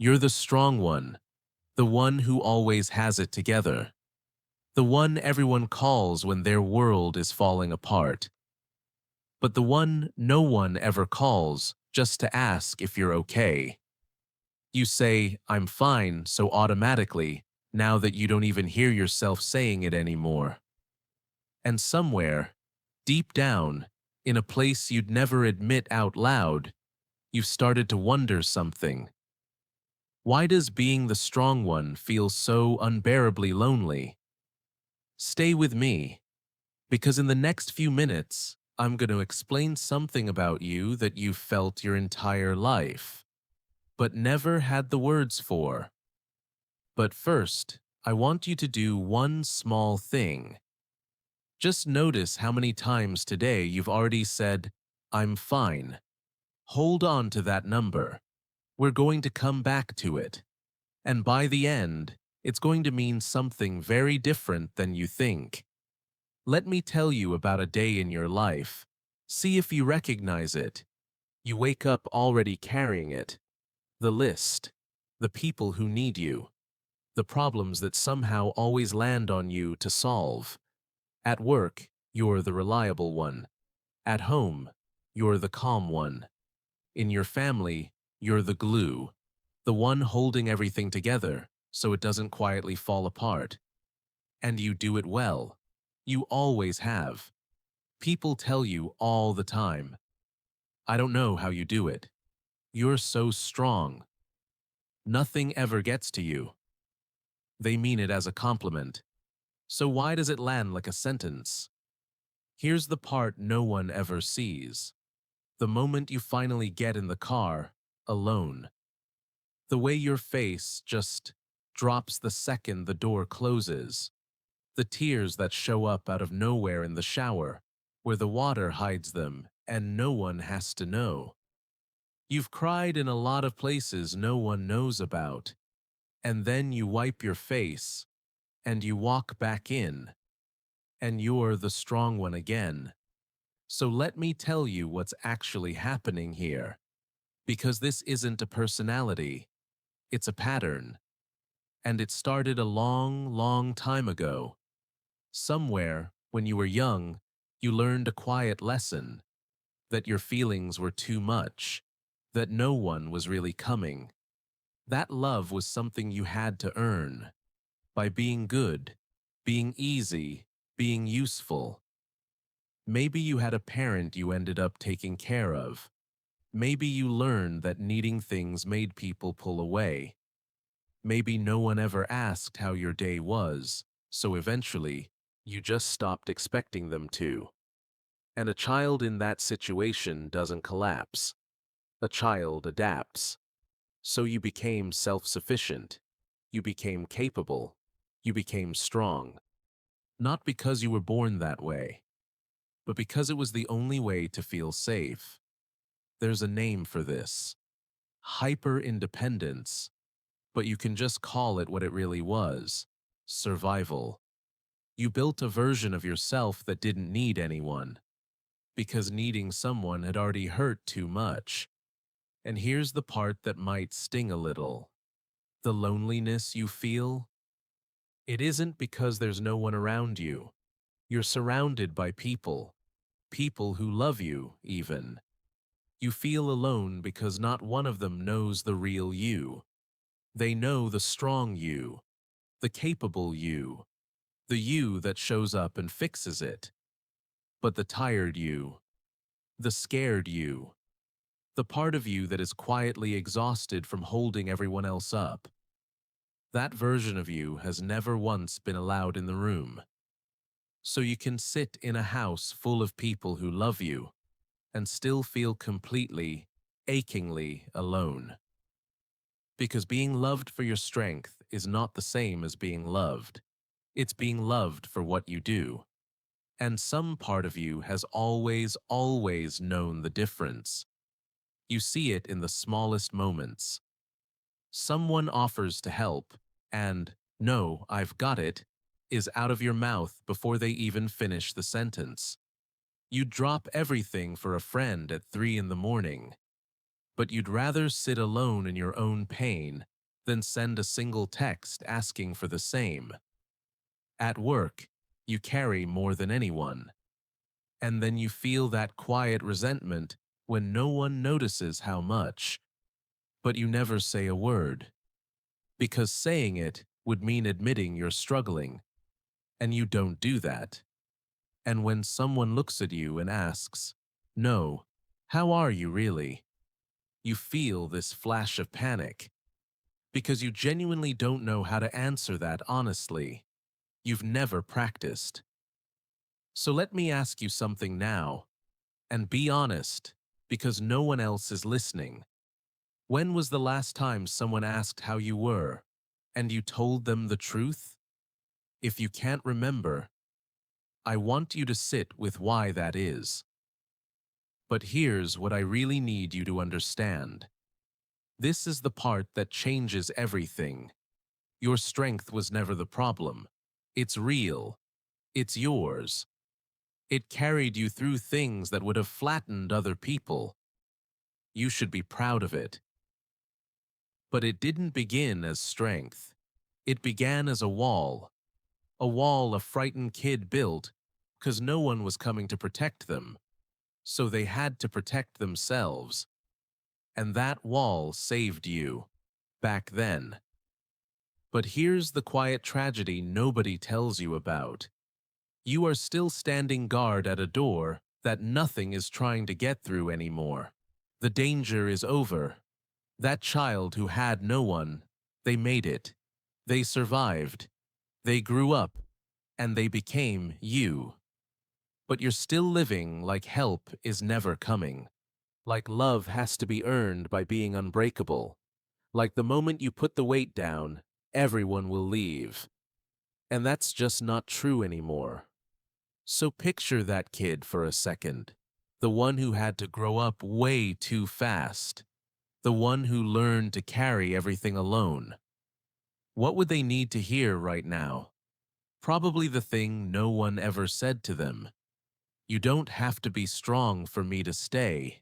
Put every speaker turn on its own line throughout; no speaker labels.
You're the strong one, the one who always has it together, the one everyone calls when their world is falling apart, but the one no one ever calls just to ask if you're okay. You say, "I'm fine," so automatically, now that you don't even hear yourself saying it anymore. And somewhere, deep down, in a place you'd never admit out loud, you've started to wonder something. Why does being the strong one feel so unbearably lonely? Stay with me, because in the next few minutes, I'm going to explain something about you that you've felt your entire life, but never had the words for. But first, I want you to do one small thing. Just notice how many times today you've already said, "I'm fine." Hold on to that number. We're going to come back to it. And by the end, it's going to mean something very different than you think. Let me tell you about a day in your life. See if you recognize it. You wake up already carrying it. The list. The people who need you. The problems that somehow always land on you to solve. At work, you're the reliable one. At home, you're the calm one. In your family, you're the glue, the one holding everything together so it doesn't quietly fall apart. And you do it well. You always have. People tell you all the time, "I don't know how you do it. You're so strong. Nothing ever gets to you." They mean it as a compliment. So why does it land like a sentence? Here's the part no one ever sees. The moment you finally get in the car, alone. The way your face just drops the second the door closes. The tears that show up out of nowhere in the shower, where the water hides them and no one has to know. You've cried in a lot of places no one knows about. And then you wipe your face, and you walk back in, and you're the strong one again. So let me tell you what's actually happening here. Because this isn't a personality, it's a pattern. And it started a long, long time ago. Somewhere, when you were young, you learned a quiet lesson, that your feelings were too much, that no one was really coming. That love was something you had to earn, by being good, being easy, being useful. Maybe you had a parent you ended up taking care of. Maybe you learned that needing things made people pull away. Maybe no one ever asked how your day was, so eventually, you just stopped expecting them to. And a child in that situation doesn't collapse. A child adapts. So you became self-sufficient. You became capable. You became strong. Not because you were born that way, but because it was the only way to feel safe. There's a name for this. Hyper-independence. But you can just call it what it really was. Survival. You built a version of yourself that didn't need anyone, because needing someone had already hurt too much. And here's the part that might sting a little. The loneliness you feel? It isn't because there's no one around you. You're surrounded by people. People who love you, even. You feel alone because not one of them knows the real you. They know the strong you, the capable you, the you that shows up and fixes it. But the tired you, the scared you, the part of you that is quietly exhausted from holding everyone else up, that version of you has never once been allowed in the room. So you can sit in a house full of people who love you and still feel completely, achingly alone. Because being loved for your strength is not the same as being loved. It's being loved for what you do. And some part of you has always, always known the difference. You see it in the smallest moments. Someone offers to help, and, "No, I've got it," is out of your mouth before they even finish the sentence. You'd drop everything for a friend at 3 in the morning, but you'd rather sit alone in your own pain then send a single text asking for the same. At work, you carry more than anyone. And then you feel that quiet resentment when no one notices how much. But you never say a word, because saying it would mean admitting you're struggling, and you don't do that. And when someone looks at you and asks, "No, how are you really?" you feel this flash of panic, because you genuinely don't know how to answer that honestly. You've never practiced. So let me ask you something now, and be honest, because no one else is listening. When was the last time someone asked how you were, and you told them the truth? If you can't remember, I want you to sit with why that is. But here's what I really need you to understand. This is the part that changes everything. Your strength was never the problem. It's real. It's yours. It carried you through things that would have flattened other people. You should be proud of it. But it didn't begin as strength. It began as a wall a frightened kid built because no one was coming to protect them. So they had to protect themselves. And that wall saved you, back then. But here's the quiet tragedy nobody tells you about. You are still standing guard at a door that nothing is trying to get through anymore. The danger is over. That child who had no one, they made it. They survived. They grew up, and they became you. But you're still living like help is never coming. Like love has to be earned by being unbreakable. Like the moment you put the weight down, everyone will leave. And that's just not true anymore. So picture that kid for a second. The one who had to grow up way too fast. The one who learned to carry everything alone. What would they need to hear right now? Probably the thing no one ever said to them. You don't have to be strong for me to stay.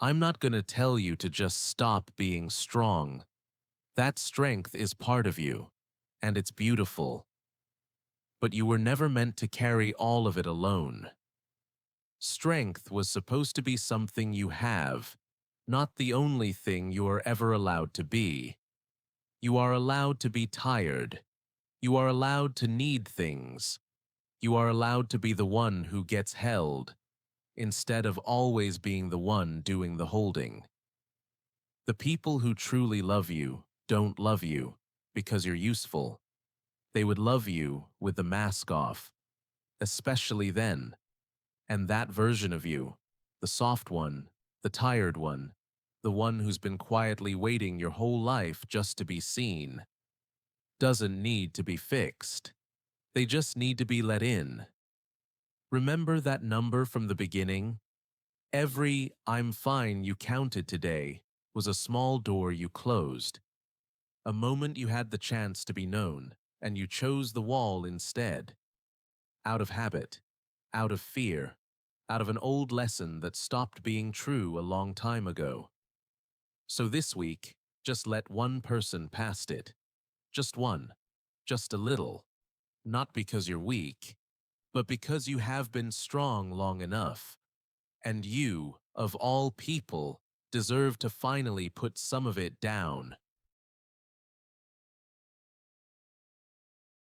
I'm not going to tell you to just stop being strong. That strength is part of you, and it's beautiful. But you were never meant to carry all of it alone. Strength was supposed to be something you have, not the only thing you are ever allowed to be. You are allowed to be tired. You are allowed to need things. You are allowed to be the one who gets held, instead of always being the one doing the holding. The people who truly love you don't love you because you're useful. They would love you with the mask off, especially then. And that version of you, the soft one, the tired one, the one who's been quietly waiting your whole life just to be seen, doesn't need to be fixed. They just need to be let in. Remember that number from the beginning? Every "I'm fine" you counted today was a small door you closed. A moment you had the chance to be known, and you chose the wall instead. Out of habit, out of fear, out of an old lesson that stopped being true a long time ago. So this week, just let one person past it. Just one. Just a little. Not because you're weak, but because you have been strong long enough. And you, of all people, deserve to finally put some of it down.